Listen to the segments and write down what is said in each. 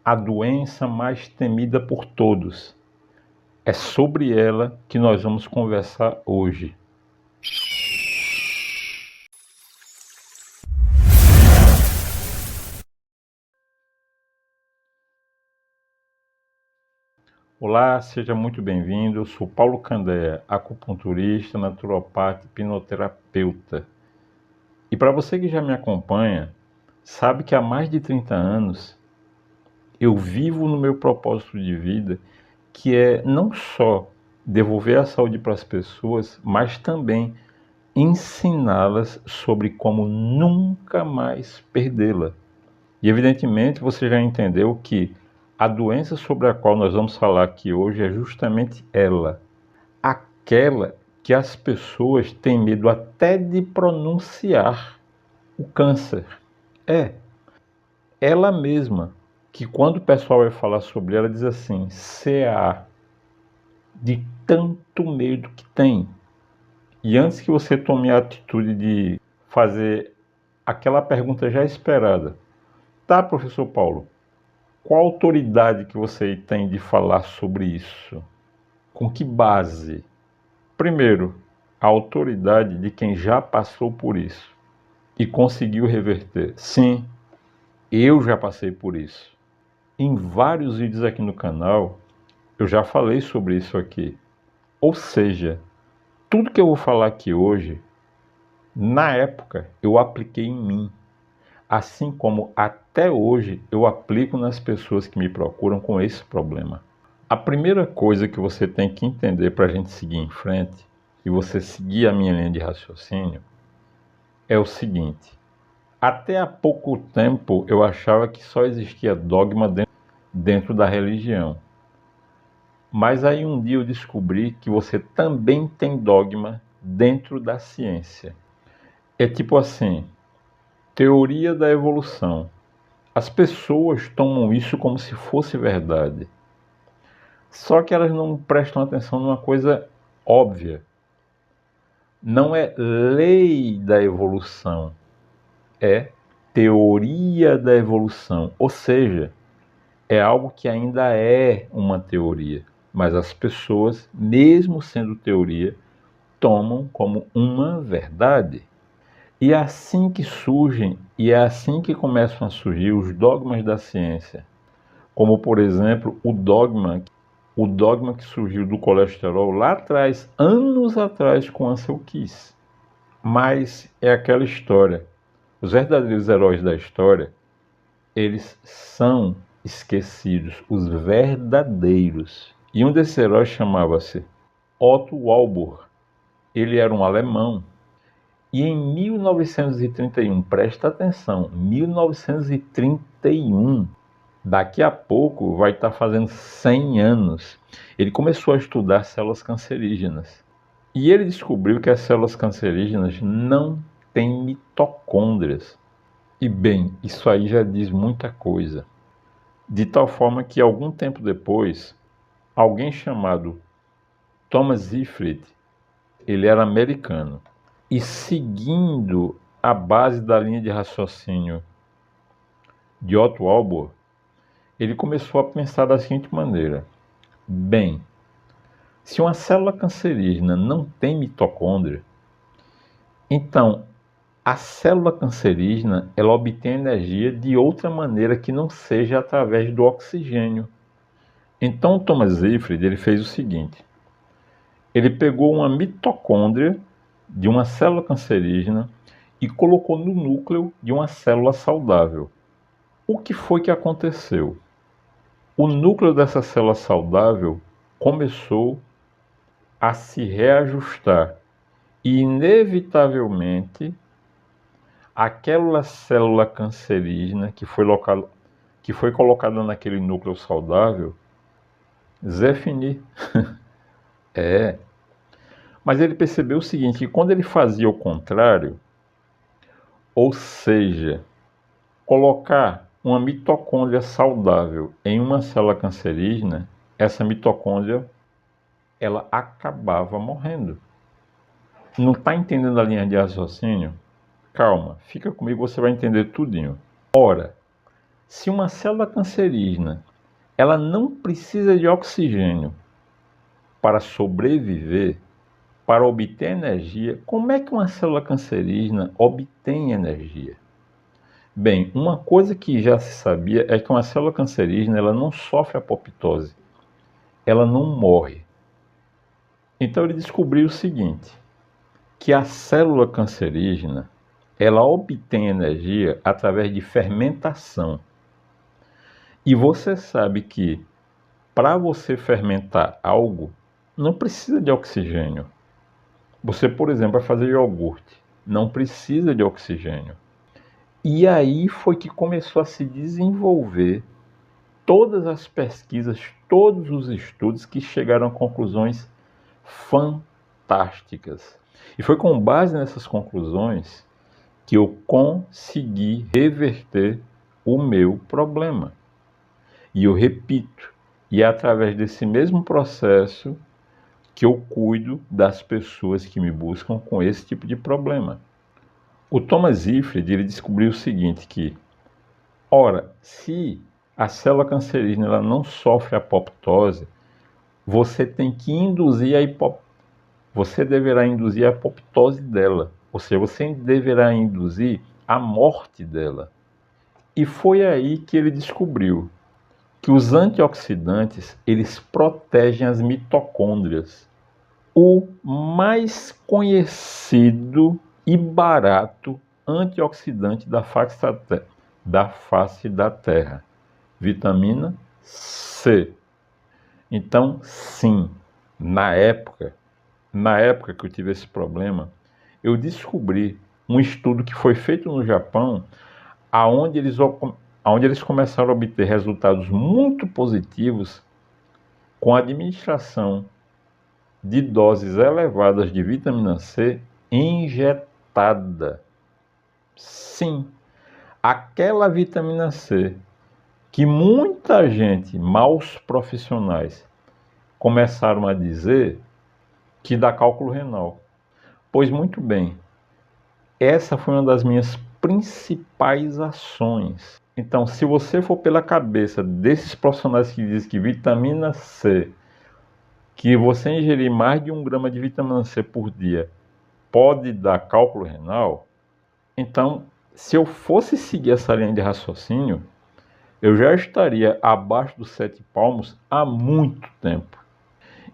a doença mais temida por todos. É sobre ela que nós vamos conversar hoje. Olá, seja muito bem-vindo. Eu sou Paulo Candeia, acupunturista, naturopata e hipnoterapeuta. E para você que já me acompanha, sabe que há mais de 30 anos eu vivo no meu propósito de vida, que é não só devolver a saúde para as pessoas, mas também ensiná-las sobre como nunca mais perdê-la. E evidentemente você já entendeu que a doença sobre a qual nós vamos falar aqui hoje é justamente ela, aquela que as pessoas têm medo até de pronunciar, o câncer. É ela mesma, que quando o pessoal vai falar sobre ela diz assim, CA, de tanto medo que tem. E antes que você tome a atitude de fazer aquela pergunta já esperada, tá, professor Paulo, qual autoridade que você tem de falar sobre isso? Com que base? Primeiro, a autoridade de quem já passou por isso e conseguiu reverter. Sim, eu já passei por isso. Em vários vídeos aqui no canal, eu já falei sobre isso aqui. Ou seja, tudo que eu vou falar aqui hoje, na época, eu apliquei em mim. Assim como até hoje eu aplico nas pessoas que me procuram com esse problema. A primeira coisa que você tem que entender para a gente seguir em frente, e você seguir a minha linha de raciocínio, é o seguinte. Até há pouco tempo eu achava que só existia dogma dentro da religião. Mas aí um dia eu descobri que você também tem dogma dentro da ciência. É tipo assim, teoria da evolução. As pessoas tomam isso como se fosse verdade. Só que elas não prestam atenção numa coisa óbvia. Não é lei da evolução, é teoria da evolução. Ou seja, é algo que ainda é uma teoria. Mas as pessoas, mesmo sendo teoria, tomam como uma verdade. E é assim que surgem, e é assim que começam a surgir os dogmas da ciência. Como, por exemplo, o dogma que surgiu do colesterol lá atrás, anos atrás, com Ansel Keys. Mas é aquela história. Os verdadeiros heróis da história, eles são esquecidos, os verdadeiros. E um desses heróis chamava-se Otto Warburg. Ele era um alemão. E em 1931, presta atenção, 1931, daqui a pouco vai estar fazendo 100 anos, ele começou a estudar células cancerígenas. E ele descobriu que as células cancerígenas não têm mitocôndrias. E bem, isso aí já diz muita coisa. De tal forma que algum tempo depois, alguém chamado Thomas Seyfried, ele era americano, e seguindo a base da linha de raciocínio de Otto Warburg, ele começou a pensar da seguinte maneira: bem, se uma célula cancerígena não tem mitocôndria, então a célula cancerígena ela obtém energia de outra maneira que não seja através do oxigênio. Então Thomas Seyfried ele fez o seguinte: ele pegou uma mitocôndria de uma célula cancerígena e colocou no núcleo de uma célula saudável. O que foi que aconteceu? O núcleo dessa célula saudável começou a se reajustar e, inevitavelmente, aquela célula cancerígena que foi colocada naquele núcleo saudável, Zé é. Mas ele percebeu o seguinte, que quando ele fazia o contrário, ou seja, colocar uma mitocôndria saudável em uma célula cancerígena, essa mitocôndria ela acabava morrendo. Não está entendendo a linha de raciocínio? Calma, fica comigo, você vai entender tudinho. Ora, se uma célula cancerígena ela não precisa de oxigênio para sobreviver, para obter energia, como é que uma célula cancerígena obtém energia? Bem, uma coisa que já se sabia é que uma célula cancerígena ela não sofre apoptose, ela não morre. Então ele descobriu o seguinte, que a célula cancerígena ela obtém energia através de fermentação. E você sabe que para você fermentar algo, não precisa de oxigênio. Você, por exemplo, vai fazer iogurte, não precisa de oxigênio. E aí foi que começou a se desenvolver todas as pesquisas, todos os estudos que chegaram a conclusões fantásticas. E foi com base nessas conclusões que eu consegui reverter o meu problema. E eu repito, e é através desse mesmo processo que eu cuido das pessoas que me buscam com esse tipo de problema. O Thomas Seyfried ele descobriu o seguinte, que, ora, se a célula cancerígena ela não sofre apoptose, você tem que induzir você deverá induzir a apoptose dela, ou seja, você deverá induzir a morte dela. E foi aí que ele descobriu que os antioxidantes, eles protegem as mitocôndrias. O mais conhecido e barato antioxidante da face da Terra, vitamina C. Então, sim, na época que eu tive esse problema, eu descobri um estudo que foi feito no Japão, aonde eles começaram a obter resultados muito positivos com a administração de doses elevadas de vitamina C injetada. Sim, aquela vitamina C que muita gente, maus profissionais, começaram a dizer que dá cálculo renal. Pois muito bem, essa foi uma das minhas principais ações. Então, se você for pela cabeça desses profissionais que dizem que vitamina C, que você ingerir mais de 1 grama de vitamina C por dia pode dar cálculo renal, então, se eu fosse seguir essa linha de raciocínio, eu já estaria abaixo dos 7 palmos há muito tempo.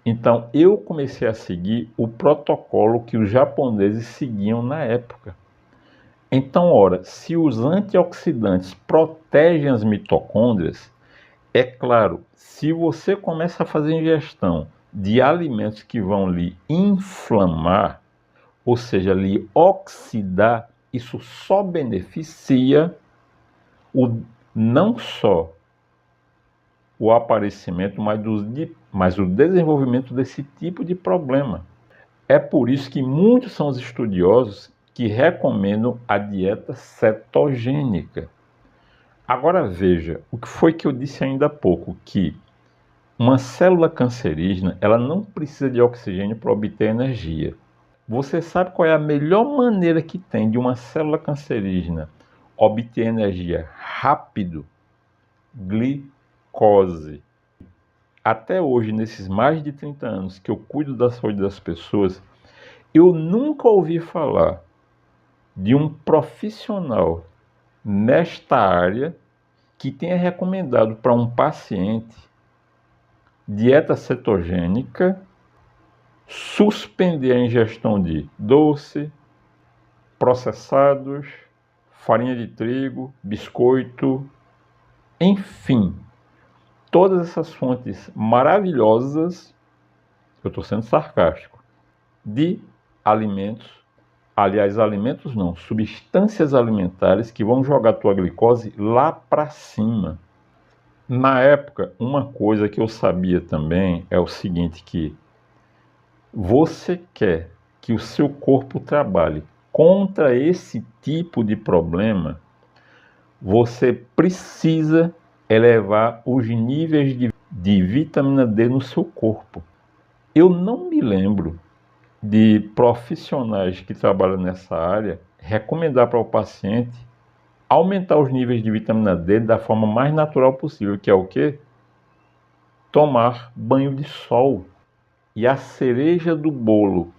Então, eu comecei a seguir o protocolo que os japoneses seguiam na época. Então, ora, se os antioxidantes protegem as mitocôndrias, é claro, se você começa a fazer ingestão de alimentos que vão lhe inflamar, ou seja, lhe oxidar, isso só beneficia não só o aparecimento, mas o desenvolvimento desse tipo de problema. É por isso que muitos são os estudiosos que recomendam a dieta cetogênica. Agora veja, o que foi que eu disse ainda há pouco, que uma célula cancerígena, ela não precisa de oxigênio para obter energia. Você sabe qual é a melhor maneira que tem de uma célula cancerígena obter energia rápido? Glicose. Até hoje, nesses mais de 30 anos que eu cuido da saúde das pessoas, eu nunca ouvi falar de um profissional nesta área que tenha recomendado para um paciente dieta cetogênica, suspender a ingestão de doce, processados, farinha de trigo, biscoito, enfim, todas essas fontes maravilhosas, eu estou sendo sarcástico, de alimentos, aliás, alimentos não, substâncias alimentares que vão jogar a tua glicose lá para cima. Na época, uma coisa que eu sabia também é o seguinte, que você quer que o seu corpo trabalhe contra esse tipo de problema, você precisa elevar os níveis de vitamina D no seu corpo. Eu não me lembro de profissionais que trabalham nessa área recomendar para o paciente aumentar os níveis de vitamina D da forma mais natural possível, que é o quê? Tomar banho de sol. E a cereja do bolo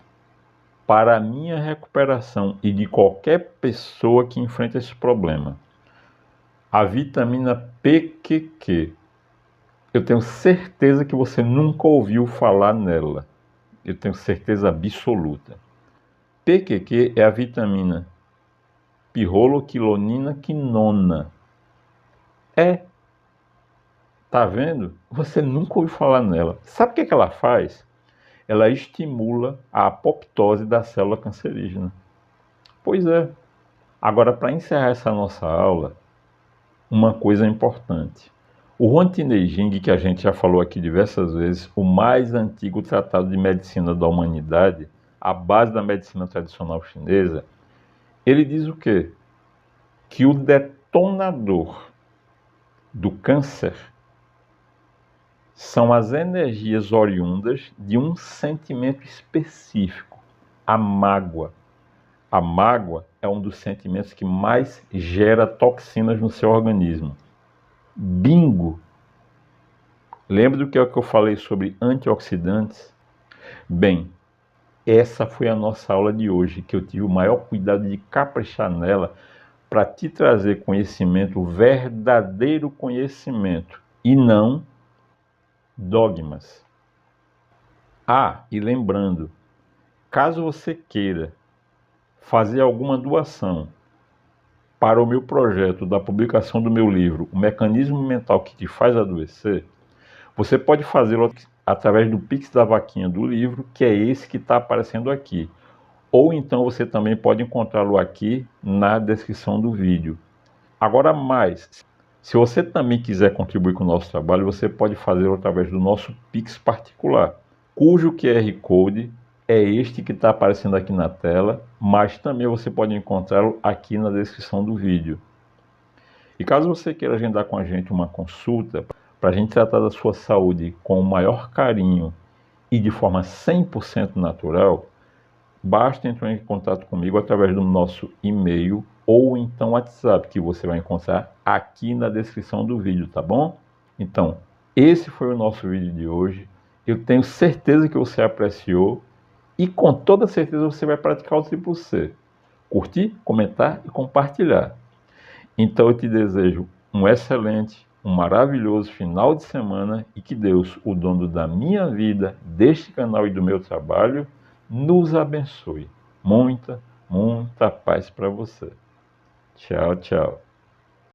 para a minha recuperação e de qualquer pessoa que enfrenta esse problema, a vitamina PQQ. Eu tenho certeza que você nunca ouviu falar nela. Eu tenho certeza absoluta. PQQ é a vitamina pirroloquinona quinona. Tá vendo? Você nunca ouviu falar nela. Sabe o que ela faz? Ela estimula a apoptose da célula cancerígena. Pois é. Agora, para encerrar essa nossa aula, uma coisa importante. O Huang-Tinei-Jing, que a gente já falou aqui diversas vezes, o mais antigo tratado de medicina da humanidade, a base da medicina tradicional chinesa, ele diz o quê? Que o detonador do câncer são as energias oriundas de um sentimento específico, a mágoa. A mágoa é um dos sentimentos que mais gera toxinas no seu organismo. Bingo! Lembra do que eu falei sobre antioxidantes? Bem, essa foi a nossa aula de hoje, que eu tive o maior cuidado de caprichar nela para te trazer conhecimento, verdadeiro conhecimento, e não dogmas. E lembrando, caso você queira fazer alguma doação para o meu projeto da publicação do meu livro, O Mecanismo Mental que Te Faz Adoecer, você pode fazê-lo através do Pix da vaquinha do livro, que é esse que está aparecendo aqui. Ou então você também pode encontrá-lo aqui na descrição do vídeo. Agora mais, se você também quiser contribuir com o nosso trabalho, você pode fazê-lo através do nosso Pix particular, cujo QR Code é este que está aparecendo aqui na tela, mas também você pode encontrá-lo aqui na descrição do vídeo. E caso você queira agendar com a gente uma consulta, para a gente tratar da sua saúde com o maior carinho e de forma 100% natural, basta entrar em contato comigo através do nosso e-mail ou então WhatsApp, que você vai encontrar aqui na descrição do vídeo, tá bom? Então, esse foi o nosso vídeo de hoje. Eu tenho certeza que você apreciou e com toda certeza você vai praticar o triplo C. Curtir, comentar e compartilhar. Então eu te desejo um excelente, um maravilhoso final de semana e que Deus, o dono da minha vida, deste canal e do meu trabalho, nos abençoe. Muita, muita paz para você. Tchau, tchau.